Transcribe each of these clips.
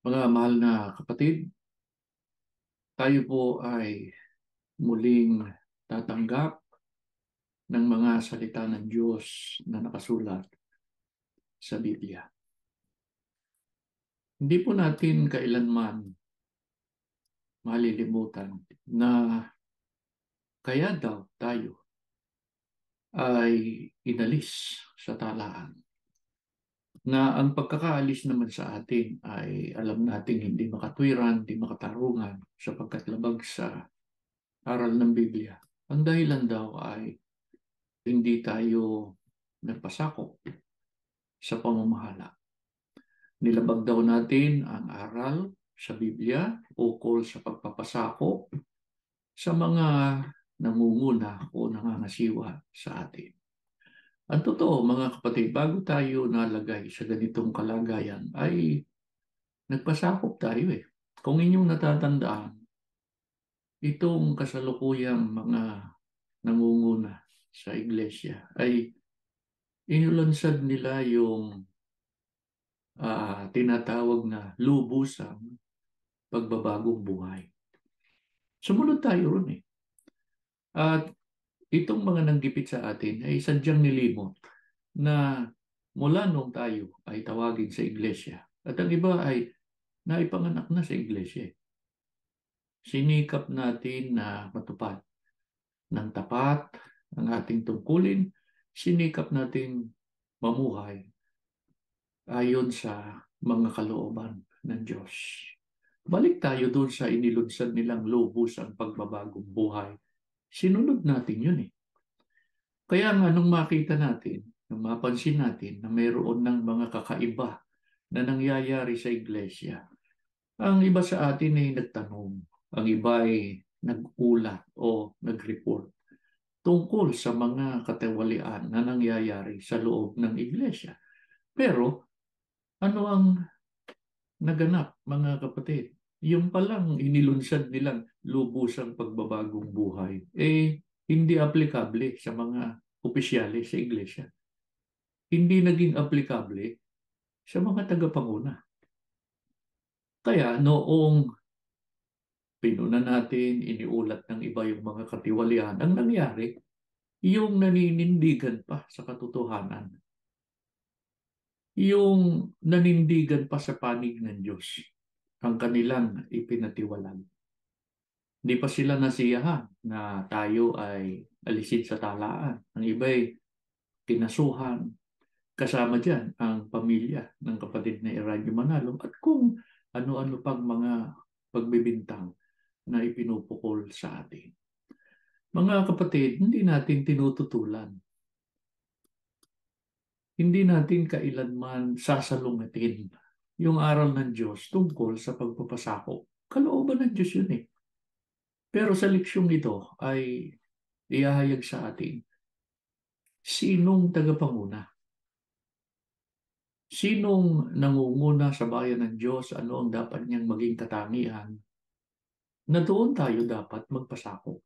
Mga mahal na kapatid, tayo po ay muling tatanggap ng mga salita ng Diyos na nakasulat sa Biblia. Hindi po natin kailanman malilimutan na kaya daw tayo ay inalis sa talaan. Na ang pagkakaalis naman sa atin ay alam nating hindi makatwiran, hindi makatarungan sapagkat labag sa aral ng Biblia. Ang dahilan daw ay hindi tayo nagpasakop sa pamamahala. Nilabag daw natin ang aral sa Biblia ukol sa pagpapasakop sa mga nangunguna o nangangasiwa sa atin. Ang totoo, mga kapatid, bago tayo nalagay sa ganitong kalagayan, ay nagpasakop tayo eh. Kung inyong natatandaan, itong kasalukuyang mga nangunguna sa iglesia ay inulansad nila yung tinatawag na lubusang pagbabagong buhay. Sumunod tayo ron eh. At itong mga nanggipit sa atin ay sadyang nilimot na mula nung tayo ay tawagin sa iglesia. At ang iba ay naipanganak na sa iglesia. Sinikap natin na matupad ng tapat ang ating tungkulin. Sinikap natin mamuhay ayon sa mga kalooban ng Diyos. Balik tayo doon sa inilunsad nilang lubos ang pagbabagong buhay. Sinunod natin yun eh. Kaya nga nung makita natin, nung mapansin natin na mayroon ng mga kakaiba na nangyayari sa iglesia, ang iba sa atin ay nagtanong, ang iba ay nag-ulat o nag-report tungkol sa mga katawalian na nangyayari sa loob ng iglesia. Pero ano ang naganap, mga kapatid? Yung palang inilunsad nilang lubusang pagbabagong buhay, hindi aplikable sa mga opisyales sa iglesia. Hindi naging aplikable sa mga tagapanguna. Kaya noong pinuna natin, iniulat ng iba yung mga katiwalian, ang nangyari, yung naninindigan pa sa katotohanan, yung nanindigan pa sa panig ng Diyos, ang kanilang ipinatiwalag. Hindi pa sila nasiyahan na tayo ay alisin sa talaan. Ang iba'y kinasuhan. Kasama dyan ang pamilya ng kapatid na Eraño Manalo at kung ano-ano pang mga pagbibintang na ipinupukol sa atin. Mga kapatid, hindi natin tinututulan. Hindi natin kailanman sasalungatin yung aral ng Diyos tungkol sa pagpapasakop. Kalooban ng Diyos yun eh. Pero sa leksyong ito ay ihahayag sa atin, sinong tagapanguna? Sinong nangunguna sa bayan ng Diyos? Ano ang dapat niyang maging katangian? Na doon tayo dapat magpasakop.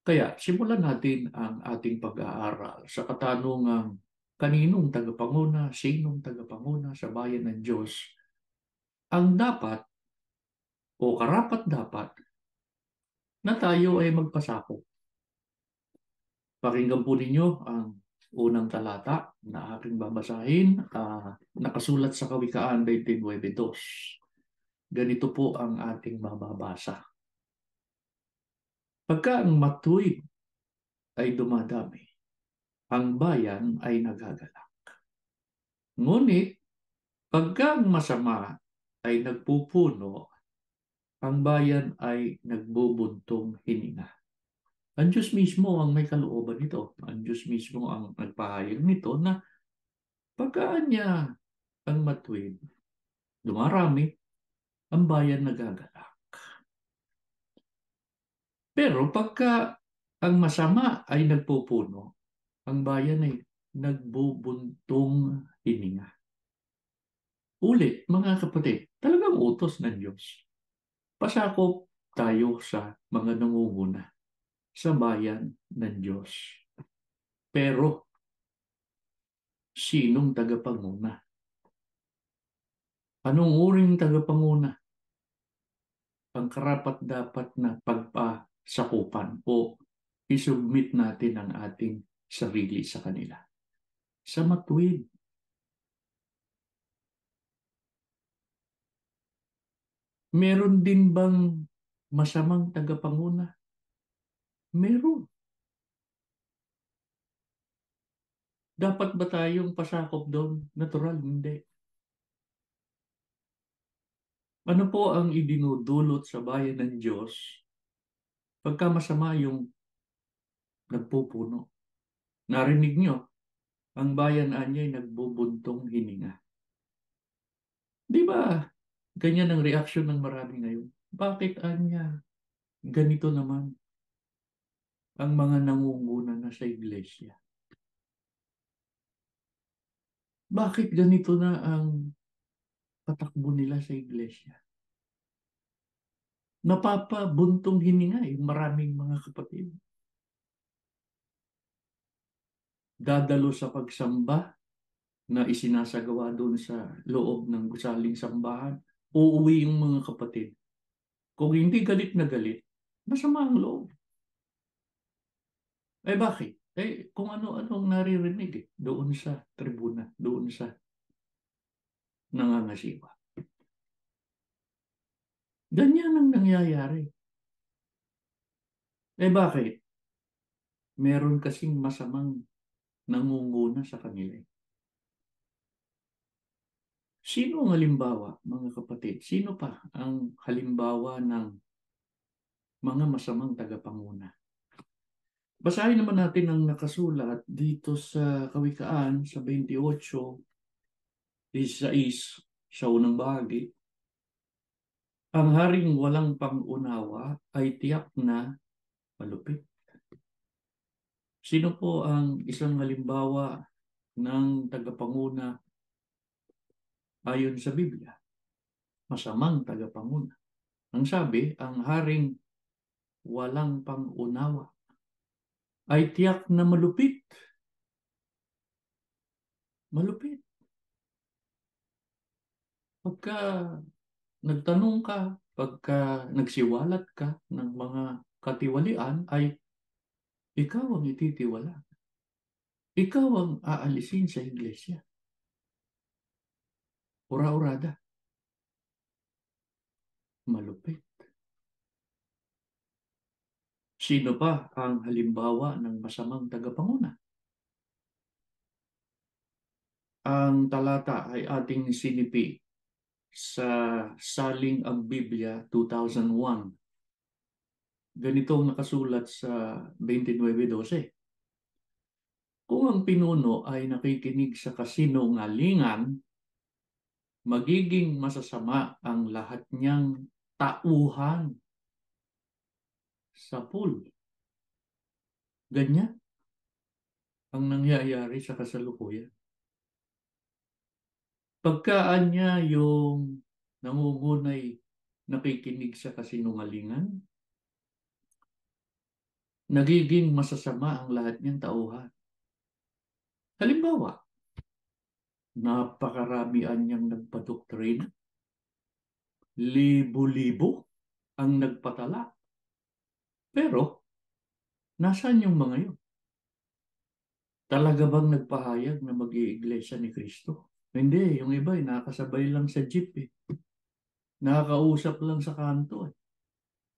Kaya simulan natin ang ating pag-aaral sa katanungang kaninong tagapanguna, sinong tagapanguna sa bayan ng Diyos ang dapat o karapat-dapat na tayo ay magpasakop. Pakinggan po ninyo ang unang talata na aking babasahin, nakasulat sa Kawikaan 29:2. Ganito po ang ating mababasa. Pagka ang matuwid ay dumadami, ang bayan ay nagagalak. Ngunit pagka ang masama ay nagpupuno, ang bayan ay nagbubuntong hininga. Ang Diyos mismo ang may kalooban nito. Ang Diyos mismo ang nagpahayag nito na pagkaan niya ang matuwid, dumarami, ang bayan nagagalak. Pero pagka ang masama ay nagpupuno, ang bayan ay nagbubuntong hininga. Ulit, mga kapatid, talagang utos ng Diyos. Pasakop tayo sa mga nangunguna sa bayan ng Diyos. Pero, sinong tagapanguna? Anong uring tagapanguna ang karapat-dapat na pagpasakupan o isubmit natin ang ating sarili sa kanila? Sa matuwid. Meron din bang masamang tagapanguna? Meron. Dapat ba tayong pasakop doon? Natural, hindi. Ano po ang idinudulot sa bayan ng Diyos pagka masama yung nagpupuno? Narinig nyo, ang bayan niya ay nagbubuntong hininga. Di ba ganyan ang reaksyon ng marami ngayon? Bakit anya ganito naman ang mga nangunguna na sa iglesia? Bakit ganito na ang patakbo nila sa iglesia? Napapabuntong hininga yung maraming mga kapatid. Dadalo sa pagsamba na isinasagawa doon sa loob ng gusaling sambahan. Uuwi yung mga kapatid. Kung hindi galit na galit, masama ang loob. Eh bakit? Eh kung ano-anong naririnig doon sa tribuna, doon sa nangangasiwa. Ganyan ang nangyayari. Eh bakit? Meron kasing masamang nangunguna sa kanila. Sino ang halimbawa, mga kapatid? Sino pa ang halimbawa ng mga masamang tagapanguna? Basahin naman natin ang nakasulat dito sa Kawikaan sa 28:16 sa unang bahagi. Ang haring walang pangunawa ay tiyak na malupit. Sino po ang isang halimbawa ng tagapanguna ayon sa Biblia? Masamang tagapanguna. Ang sabi, ang haring walang pangunawa ay tiyak na malupit. Malupit. Pagka nagtanong ka, pagka nagsiwalat ka ng mga katiwalian, ay ikaw ang ititiwala. Ikaw ang aalisin sa iglesia. Ura-urada. Malupit. Sino pa ang halimbawa ng masamang tagapanguna? Ang talata ay ating sinipi sa Saling ang Biblia 2001. Ganito ang nakasulat sa 29:12. Kung ang pinuno ay nakikinig sa kasinungalingan, magiging masasama ang lahat niyang tauhan sa pool. Ganyan ang nangyayari sa kasalukuyan. Pagkaan niya yung nangungunay nakikinig sa kasinungalingan, nagiging masasama ang lahat niyang tauhan. Halimbawa, napakaramihan niyang nagpadoktrina, libo-libo ang nagpatala. Pero, nasaan yung mga yun? Talaga bang nagpahayag na mag-iiglesia ni Kristo? Hindi, yung iba ay nakasabay lang sa jeep eh. Nakakausap lang sa kanto eh.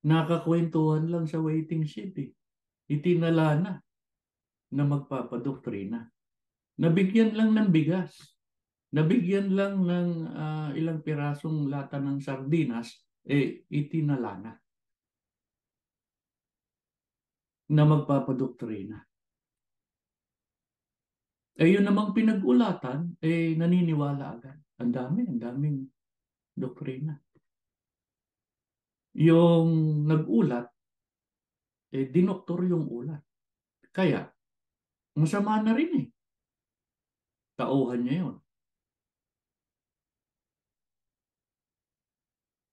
Nakakwentuhan lang sa waiting shed eh. Itinala na magpapadoktrina. Nabigyan lang ng bigas. Nabigyan lang ng ilang pirasong lata ng sardinas, eh itinala na magpapadoktrina. Eh yun namang pinag-ulatan, eh naniniwala agad. Ang daming doktrina. Yung nag-ulat, eh dinoktor yung ulat. Kaya, masama na rin eh. Tauhan niya yun.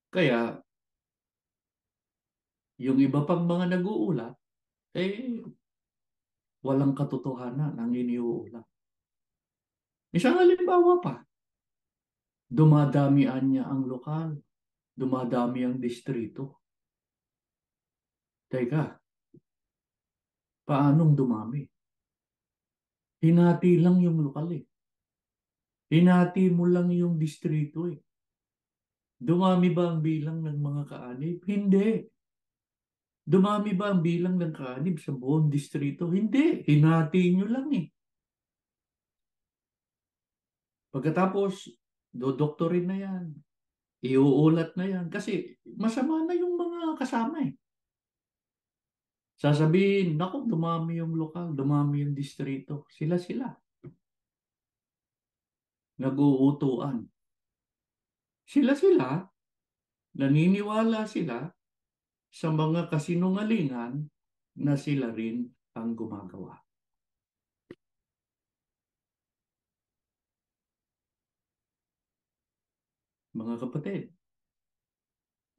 Kaya, yung iba pang mga nag-uulat, eh walang katotohanan ang iniuulat. Isang halimbawa pa, Dumadamian niya ang lokal. Dumadami ang distrito. Teka, paanong dumami? Hinati lang yung lokal eh. Hinati mo lang yung distrito eh. Dumami ba ang bilang ng mga kaanib? Hindi. Dumami ba ang bilang ng kaanib sa buong distrito? Hindi. Hinati nyo lang eh. Pagkatapos, dodoktorin na yan. Iuulat na yan. Kasi masama na yung mga kasama eh. Sasabihin, naku, dumami yung lokal, dumami yung distrito. Sila-sila. Nag-uutuan. Sila-sila, naniniwala sila sa mga kasinungalingan na sila rin ang gumagawa. Mga kapatid,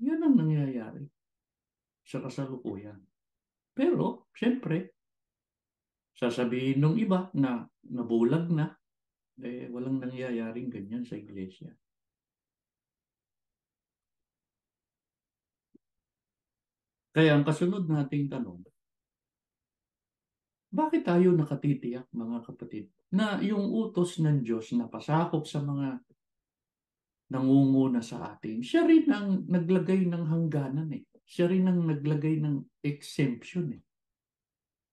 yan ang nangyayari sa kasalukuyan. Pero, siyempre, sasabihin ng iba na nabulag na, walang nangyayaring ganyan sa iglesia. Kaya ang kasunod nating tanong, bakit tayo nakatitiyak, mga kapatid, na yung utos ng Diyos na pasakop sa mga nangunguna sa atin, siya rin ang naglagay ng hangganan eh. Siya rin ang naglagay ng exemption eh.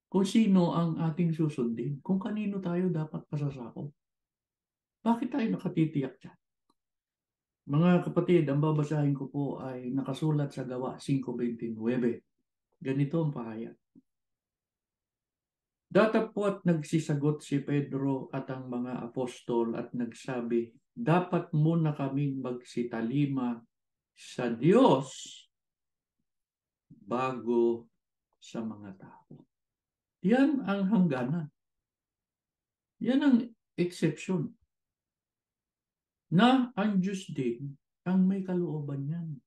Kung sino ang ating susundin, kung kanino tayo dapat pasasakop. Bakit tayo nakatitiyak dyan? Mga kapatid, ang babasahin ko po ay nakasulat sa Gawa 5:29. Ganito ang pahayag. Datapwat nagsisagot si Pedro at ang mga apostol at nagsabi, dapat muna kaming magsitalima sa Diyos bago sa mga tao. Yan ang hangganan. Yan ang exception. Na ang Diyos din ang may kalooban yan.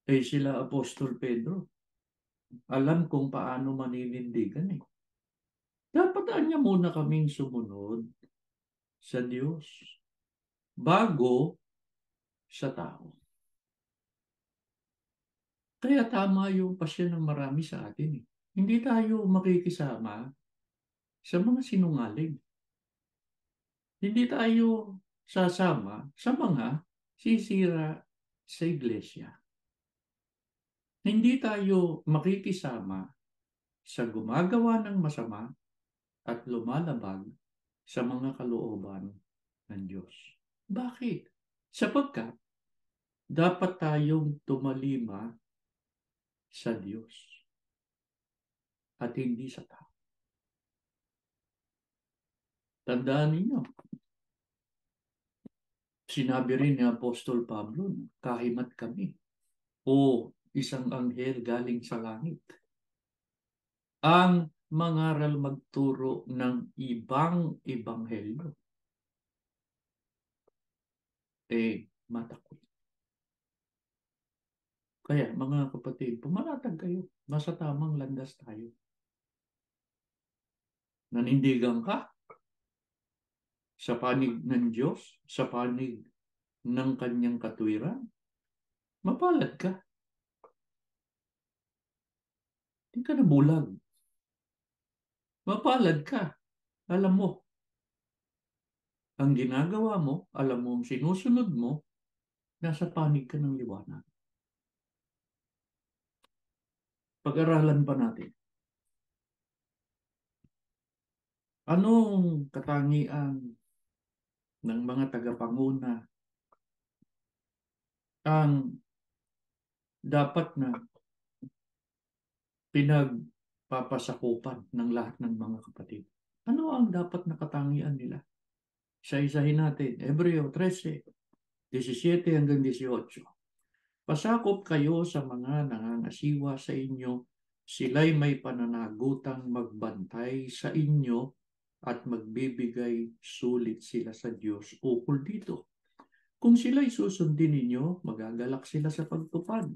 Sila Apostol Pedro, alam kung paano maninindigan eh. Dapat niya muna kaming sumunod sa Diyos bago sa tao. Kaya tama yung pasya ng marami sa atin eh. Hindi tayo makikisama sa mga sinungaling. Hindi tayo sasama sa mga sisira sa iglesia. Hindi tayo makikisama sa gumagawa ng masama at lumalabag sa mga kalooban ng Diyos. Bakit? Sapagkat dapat tayong tumalima sa Diyos at hindi sa tao. Tandaan ninyo, sinabi rin ni Apostol Pablo, kahimat kami o isang anghel galing sa langit ang mangaral magturo ng ibang ebanghelyo. Matakot. Kaya mga kapatid, pumanatag kayo. Nasa tamang landas tayo. Nanindigan ka sa panig ng Diyos, sa panig ng kanyang katwiran, mapalad ka. Hindi ka nabulag. Mapalad ka. Alam mo, ang ginagawa mo, alam mo ang sinusunod mo, nasa panig ka ng liwanag. Pag-aralan pa natin. Anong katangian ng mga tagapanguna ang dapat na pinagpapasakupan ng lahat ng mga kapatid? Ano ang dapat na katangian nila? Isa-isahin natin. Hebreo 13:17-18. Pasakop kayo sa mga nangangasiwa sa inyo, sila'y may pananagutang magbantay sa inyo at magbibigay sulit sila sa Diyos ukol dito. Kung sila'y susundin ninyo, magagalak sila sa pagtupad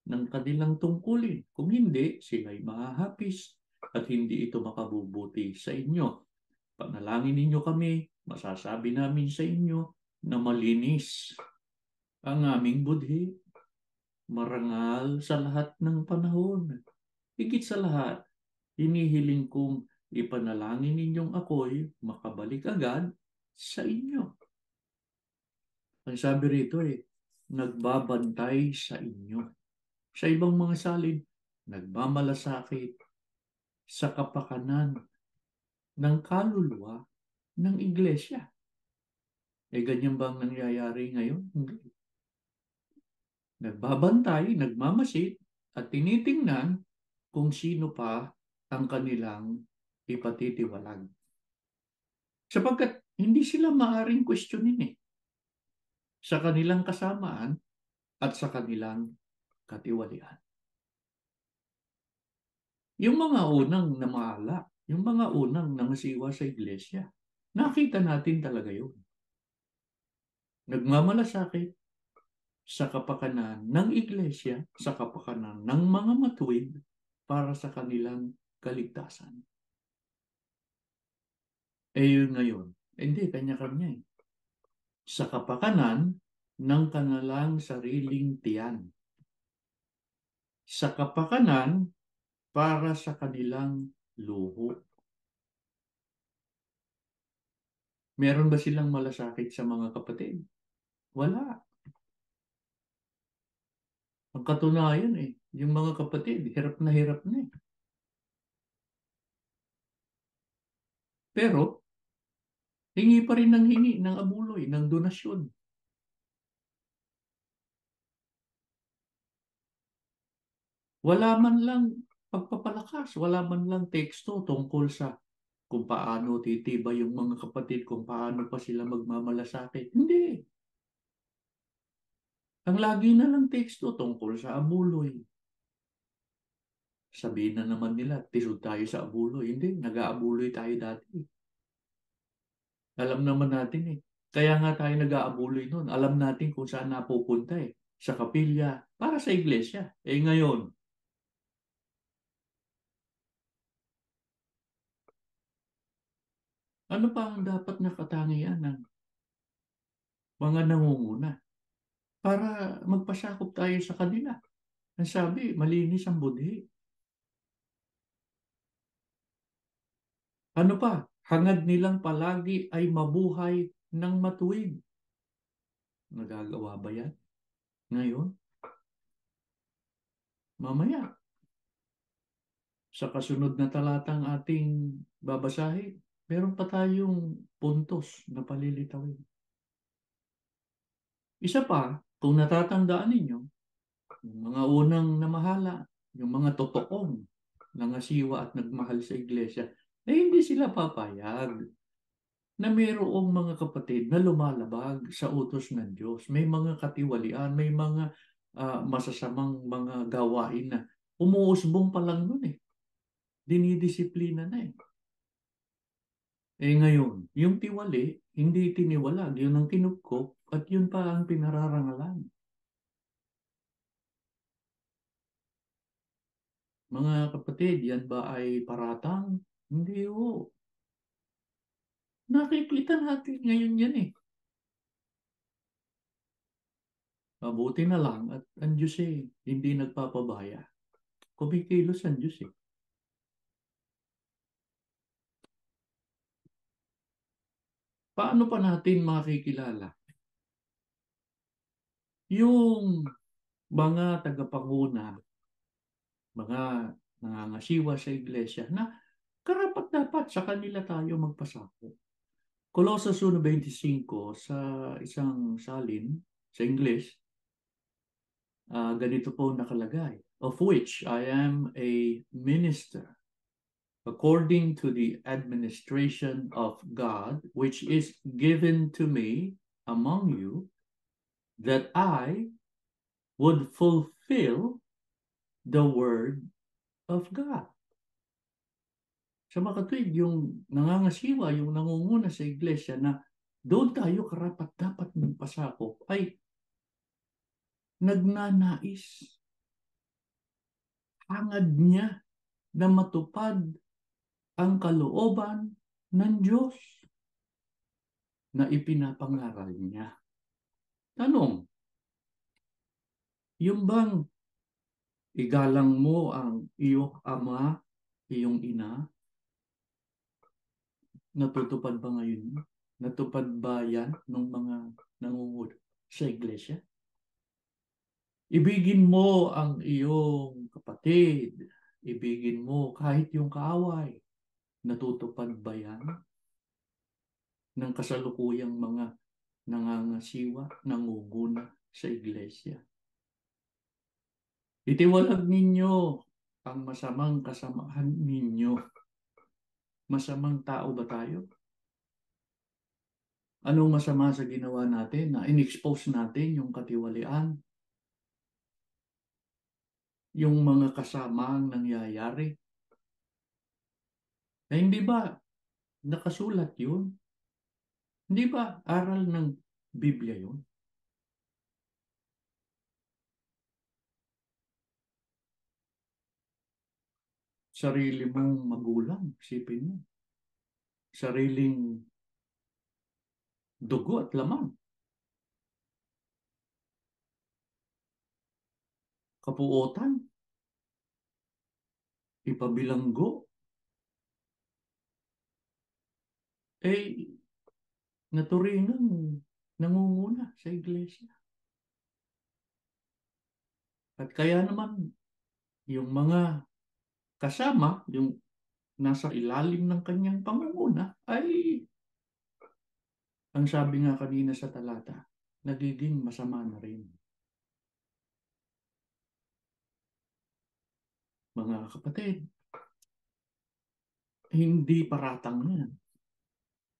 ng kanilang tungkulin. Kung hindi, sila'y mahahapis at hindi ito makabubuti sa inyo. Panalangin ninyo kami, masasabi namin sa inyo na malinis ang aming budhi, marangal sa lahat ng panahon. Higit sa lahat, hinihiling kong ipanalangin ninyong ako'y makabalik agad sa inyo. Ang sabi rito nagbabantay sa inyo. Sa ibang mga salin, nagmamalasakit sa kapakanan ng kaluluwa ng iglesia. Ganyan bang nangyayari ngayon? Hindi. Nagbabantay, nagmamasid, at tinitingnan kung sino pa ang kanilang ipatitiwalag. Sapagkat hindi sila maaring questionin sa kanilang kasamaan at sa kanilang katiwalian. Yung mga unang namaala, yung mga unang namasiwa sa iglesia, nakita natin talaga yun. Nagmamalasakit sa kapakanan ng iglesia, sa kapakanan ng mga matuwid para sa kanilang kaligtasan. Yun ngayon, hindi, kanya-kanya sa kapakanan ng kanilang sariling tiyan. Sa kapakanan para sa kanilang luho. Meron ba silang malasakit sa mga kapatid? Wala. Ang katunayan yung mga kapatid, hirap na Pero, hingi pa rin ng hingi, ng abuloy, ng donasyon. Wala man lang pagpapalakas, wala man lang teksto tungkol sa kung paano titibay yung mga kapatid, kung paano pa sila magmamalasakit. Hindi. Ang lagi na lang teksto tungkol sa abuloy. Sabihin na naman nila, tisod tayo sa abuloy. Hindi, nag-aabuloy tayo dati. Alam naman natin Kaya nga tayo nag-aabuloy noon. Alam natin kung saan napupunta Sa kapilya, para sa iglesia. Ngayon, ano pa ang dapat na katangian ng mga nangunguna para magpasakop tayo sa kanila? Ang sabi, malinis ang budhi. Ano pa? Hangad nilang palagi ay mabuhay ng matuwid. Nagagawa ba yan? Ngayon? Mamaya. Sa kasunod na talatang ating babasahin, meron pa tayong puntos na palilitawin. Isa pa, kung natatandaan ninyo, yung mga unang namahala, yung mga totoong nangasiwa at nagmahal sa iglesia, hindi sila papayag na mayroong mga kapatid na lumalabag sa utos ng Diyos. May mga katiwalian, may mga masasamang mga gawain na umuusbong pa lang nun dinidisiplina na ngayon, yung tiwali, hindi tiniwalag. Yun ang kinupkop at yun pa ang pinararangalan. Mga kapatid, yan ba ay paratang? Hindi Nakikita natin ngayon yan Mabuti na lang at ang Diyos hindi nagpapabaya. Kumikilos ang Diyos Paano pa natin makikilala yung mga tagapanguna, mga nangangasiwa sa iglesia na karapat-dapat sa kanila tayo magpasako? Colossus 1:25 sa isang salin sa English, ganito po nakalagay, of which I am a minister according to the administration of God, which is given to me among you, that I would fulfill the word of God. Sa mga kapatid, yung nangangasiwa, yung nangunguna sa iglesia na doon tayo karapat-dapat magpasakop ay nagnanais. Hangad niya na matupad ang kalooban ng Diyos. na ipinapangaral niya. Tanong, yung bang igalang mo ang iyong ama, iyong ina, natutupad ba ngayon? Natupad ba yan ng mga nangunguna sa iglesia? Ibigin mo ang iyong kapatid. Ibigin mo kahit yung kaaway. Natutupad ba yan ng kasalukuyang mga nangangasiwa, nangunguna sa iglesia? Itiwalag ninyo ang masamang kasamahan ninyo. Masamang tao ba tayo? Anong masama sa ginawa natin na in-expose natin yung katiwalian? Yung mga kasamang nangyayari? Eh, hindi ba nakasulat yun? Hindi ba aral ng Biblia yun? Sarili mong magulang, isipin mo. Sariling dugo at laman. Kapuotan. Ipabilanggo. Eh, naturingan nangunguna sa iglesia. At kaya naman, yung mga kasama, yung nasa ilalim ng kanyang pangunguna, ay, ang sabi nga kanina sa talata, nagiging masama na rin. Mga kapatid, hindi paratang yan.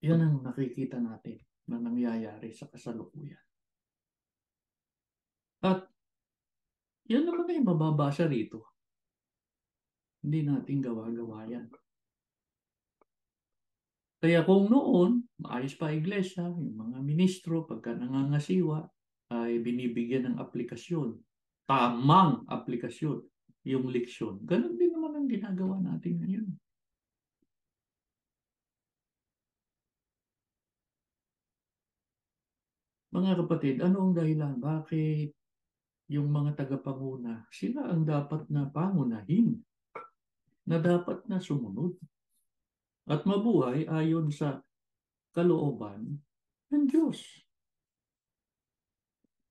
Yan ang nakikita natin na nangyayari sa kasalukuyan. At yan naman ay mababasa rito. Hindi natin gawa-gawa yan. Kaya kung noon, maayos pa iglesia, yung mga ministro, pagka nangangasiwa, ay binibigyan ng aplikasyon. Tamang aplikasyon, yung leksyon. Ganon din naman ang ginagawa natin ngayon. Mga kapatid, ano ang dahilan? Bakit yung mga tagapanguna, sila ang dapat na pangunahin, na dapat na sumunod at mabuhay ayon sa kalooban ng Diyos.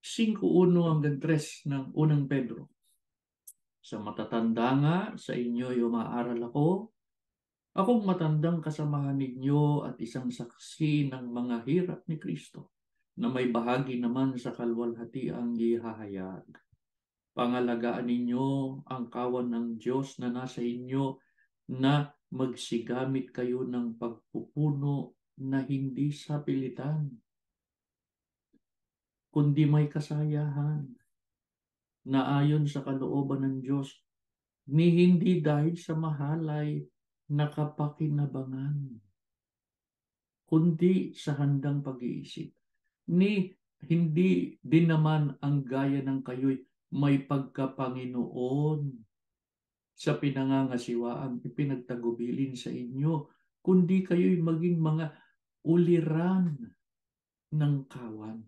5:1 hanggang 3 ng unang Pedro. Sa matatanda nga sa inyo yung maaral ako, akong matandang kasamahan ninyo at isang saksi ng mga hirap ni Kristo, na may bahagi naman sa kalwalhatiang gihahayag. Pangalagaan ninyo ang kawan ng Diyos na nasa inyo, na magsigamit kayo ng pagpupuno na hindi sa pilitan, kundi may kasayahan, na ayon sa kalooban ng Diyos, ni hindi dahil sa mahalay na kapakinabangan, kundi sa handang pag-iisip. Ni hindi din naman ang gaya ng kayo'y may pagkapanginoon sa pinangangasiwaang ipinagtagubilin sa inyo, kundi kayo'y maging mga uliran ng kawan.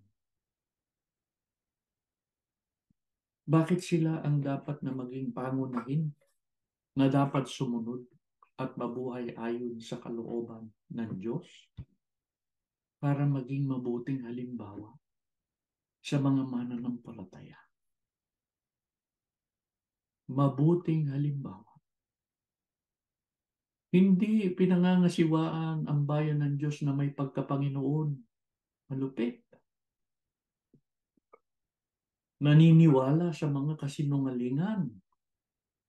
Bakit sila ang dapat na maging pangunahin, na dapat sumunod at mabuhay ayon sa kalooban ng Diyos, para maging mabuting halimbawa sa mga mananampalataya? Mabuting halimbawa. Hindi pinangangasiwaan ang bayan ng Diyos na may pagkapanginoon. Malupit. Naniniwala sa mga kasinungalingan.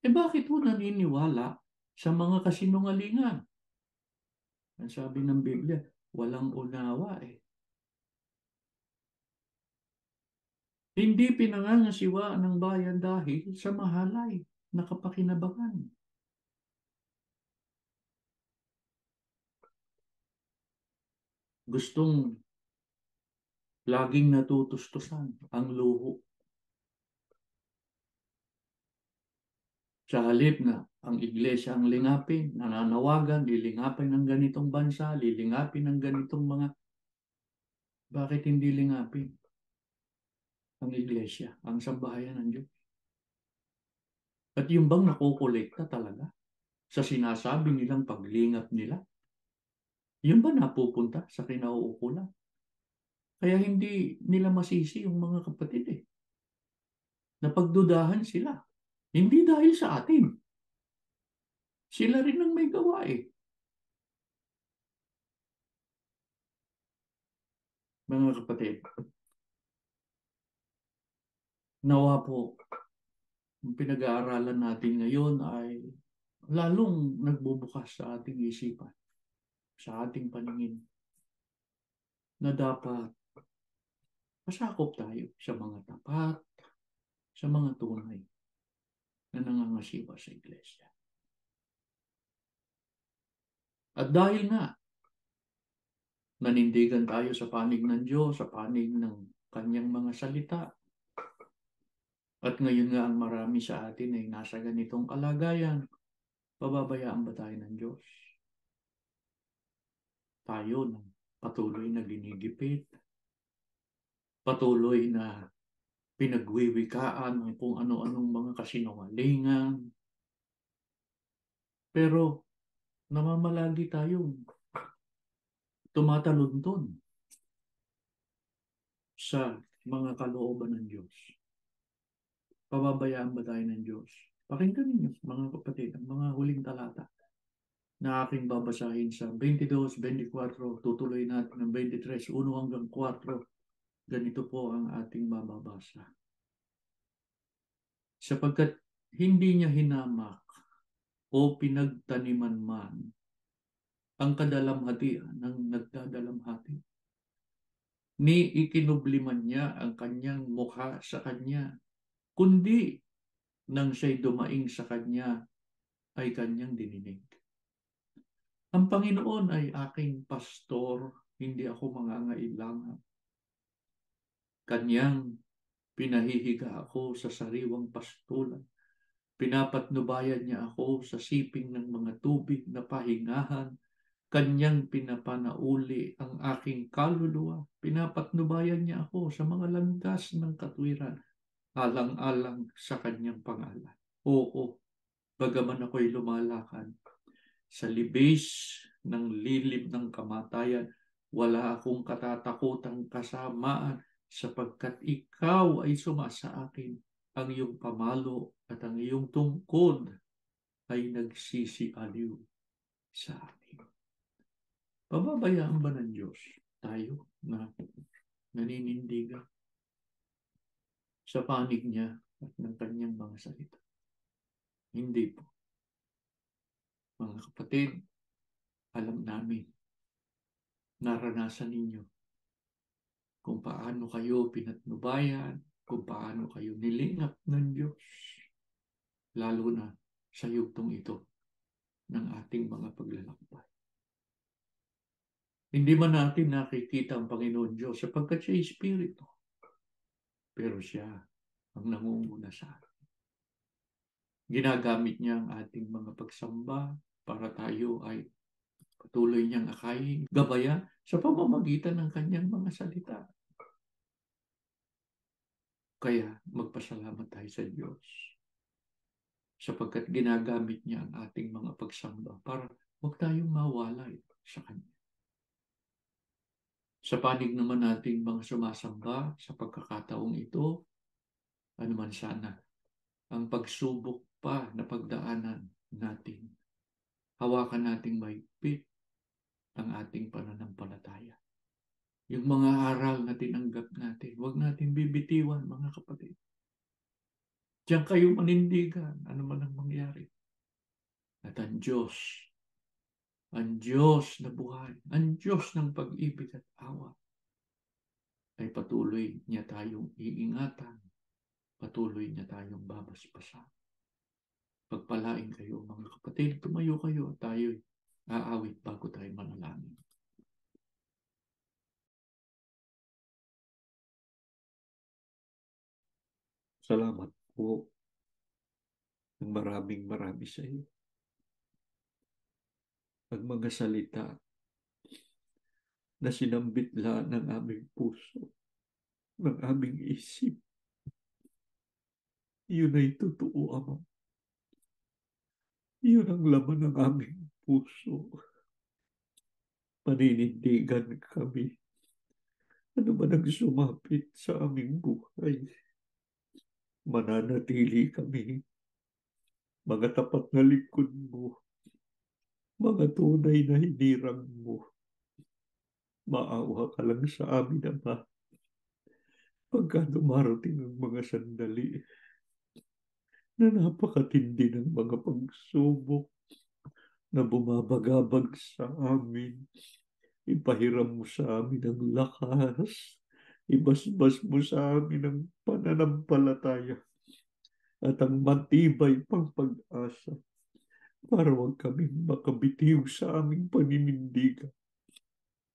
Eh bakit po naniniwala sa mga kasinungalingan? Ang sabi ng Biblia, walang unawa eh. Hindi pinangangasiwaan ng bayan dahil sa mahalay na kapakinabangan. Gustong laging natutustusan ang luho. Sa halip na ang iglesia ang lingapin, nananawagan, lilingapin ng ganitong bansa, lilingapin ng ganitong mga Bakit hindi lingapin ang iglesia, ang sambahayan ng Diyos? At yung bang nakukolekta talaga sa sinasabi nilang paglingap nila? Yung ba napupunta sa kinauukulan? Kaya hindi nila masisi yung mga kapatid Napagdudahan sila. Hindi dahil sa atin. Sila rin ang may gawa Mga kapatid, nawa po, ang pinag-aaralan natin ngayon ay lalong nagbubukas sa ating isipan, sa ating paningin, na dapat pasakop tayo sa mga tapat, sa mga tunay na nangangasiwa sa iglesia. At dahil nga, nanindigan tayo sa panig ng Diyos, sa panig ng kanyang mga salita, at ngayon nga ang marami sa atin ay nasa ganitong kalagayan, pababayaan ba tayo ng Diyos? Tayo na patuloy na ginigipit, patuloy na pinagwiwikaan ng kung ano-anong mga kasinungalingan. Pero namamalagi tayong tumatalunton sa mga kalooban ng Diyos. Pababayaan ba tayo ng Diyos? Pakinggan ninyo, mga kapatid, ang mga huling talata na aking babasahin sa 22, 24, tutuloy natin ng 23, 1 hanggang 4. Ganito po ang ating mababasa. Sapagkat hindi niya hinamak o pinagtaniman man ang kadalamhatian ng nagdadalamhati, ni ikinubliman niya ang kanyang mukha sa kanya, kundi nang siya'y dumaing sa kanya ay kanyang dininig. Ang Panginoon ay aking pastor, hindi ako mangangailangan. Kanyang pinahihiga ako sa sariwang pastulan. Pinapatnubayan niya ako sa siping ng mga tubig na pahingahan. Kanyang pinapanauli ang aking kaluluwa. Pinapatnubayan niya ako sa mga landas ng katwiran, alang-alang sa kanyang pangalan. Oo, bagaman ako'y lumalakad sa libis ng lilim ng kamatayan, wala akong katatakutang kasamaan sapagkat ikaw ay sumasa akin. Ang iyong pamalo at ang iyong tungkod ay nagsisialiw sa akin. Pababayaan ba ng Diyos tayo na naninindigan sa panig niya at ng kanyang mga salita? Hindi po. Mga kapatid, alam namin, naranasan ninyo kung paano kayo pinatnubayan, kung paano kayo nilingap ng Diyos, lalo na sa yugtong ito ng ating mga paglalakbay. Hindi man natin nakikita ang Panginoon Diyos sapagkat siya ay Espiritu, pero siya ang nangunguna sa atin. Ginagamit niya ang ating mga pagsamba para tayo ay patuloy niyang akayin, gabayan sa pamamagitan ng kanyang mga salita. Kaya magpasalamat tayo sa Diyos sapagkat ginagamit niya ang ating mga pagsamba para huwag tayong mawalay sa Kanya. Sa panig naman nating mga sumasamba sa pagkakataong ito, ano man sana ang pagsubok pa na pagdaanan natin, hawakan nating mahigpit ang ating pananampalataya. Yung mga aral na tinanggap natin, huwag natin bibitiwan, mga kapatid. Diyan kayo manindigan, ano man ang mangyari. At ang Diyos na buhay, ang Diyos ng pag-ibig at awa, ay patuloy niya tayong iingatan, patuloy niya tayong babasbasan. Pagpalain kayo, mga kapatid, tumayo kayo at tayo'y aawit bago tayo manalangin. Salamat po ng maraming sa iyo. Ang mga salita na sinambitlaan ng aming puso, ng aming isip. Yun ay totoo, Ama. Yun ang laman ng aming puso. Paninindigan kami. Ano man ang sumapit sa aming buhay, mananatili kami, mga tapat na lingkod mo, mga tunay na hinirang mo. Maawa ka lang sa amin, Ama, pagka dumarating ang mga sandali na napakatindi ng mga pagsubok na bumabagabag sa amin. Ipahiram mo sa amin ang lakas. Ibasbas mo sa amin ang pananampalataya at ang matibay pang pag-asa para huwag kaming makabitiw sa aming paninindigan.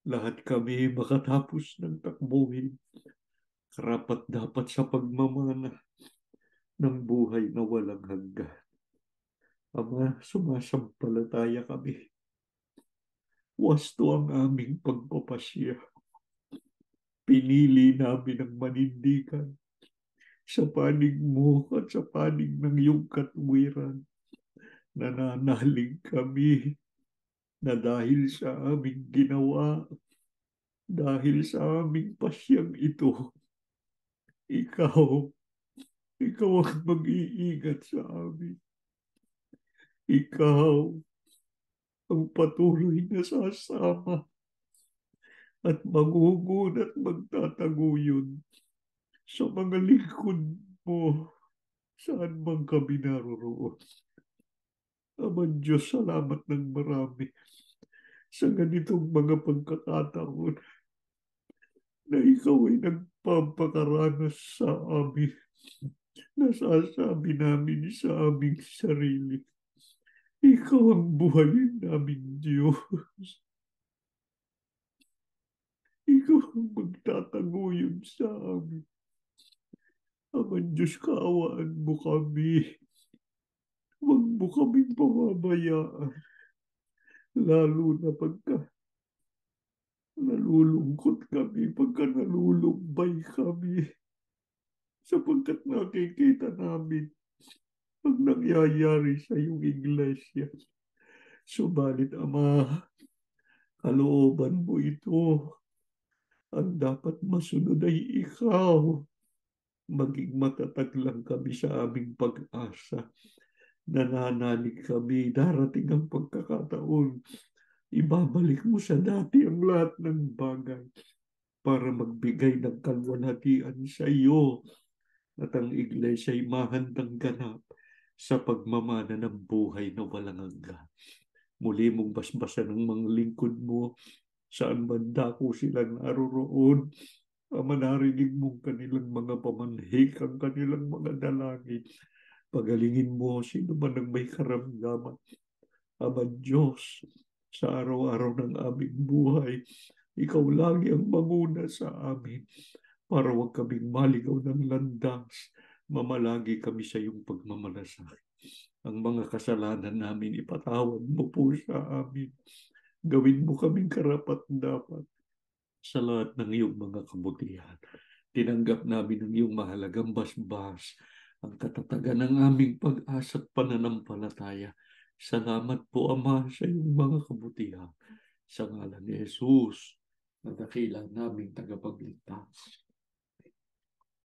Lahat kami makatapos ng takbuhin, karapat dapat sa pagmamana ng buhay na walang hanggan. Ama, sumasampalataya kami. Wasto ang aming pagpapasya. Pinili namin ang manindigan sa panig mo at sa panig ng iyong katwiran. Nananalig kami na dahil sa aming ginawa, dahil sa aming pasyang ito, ikaw, ikaw ang mag-iingat sa amin. Ikaw ang patuloy na sasama at mangungun at magtataguyod sa mga lingkod mo saan man kami naroroon. Ama Diyos, salamat ng marami sa ganitong mga pagkakataon na ikaw ay nagpapakaranas sa amin. Nasasabi namin sa aming sarili, ikaw ang buhay namin, Diyos. Ikaw ang magtataguyod sa amin. Ama Diyos, kaawaan mo kami. Huwag mo kaming pababayaan. Lalo na pagka nalulungkot kami, pagka nalulumbay kami, sapagkat nakikita namin ang nangyayari sa iyong iglesia. Subalit, Ama, kalooban mo ito. Ang dapat masunod ay ikaw. Maging matatag lang kami sa aming pag-asa. Nananalig kami, darating ang pagkakataon. Ibabalik mo sa dati ang lahat ng bagay para magbigay ng kalwalhatian sa iyo at ang iglesia ay mahandang ganap sa pagmamana ng buhay na walang hanggan. Muli mong basbasan ng mga lingkod mo saan man dako sila naroroon. Ama, narinig mong kanilang mga pamanhik, ang kanilang mga dalangin. Pagalingin mo sino man ang may karamdaman. Ama Diyos, sa araw-araw ng aming buhay, ikaw lagi ang manguna sa amin para huwag kaming maligaw ng landas. Mamalagi kami sa iyong pagmamalasakit. Ang mga kasalanan namin ipatawad mo po sa amin. Gawin mo kaming karapat-dapat sa lahat ng iyong mga kabutihan. Tinanggap namin ang iyong mahalagang basbas, ang katatagan ng aming pag-asa at pananampalataya. Salamat po, Ama, sa iyong mga kabutihan. Sa ngalan ni Jesus, na dakila naming tagapag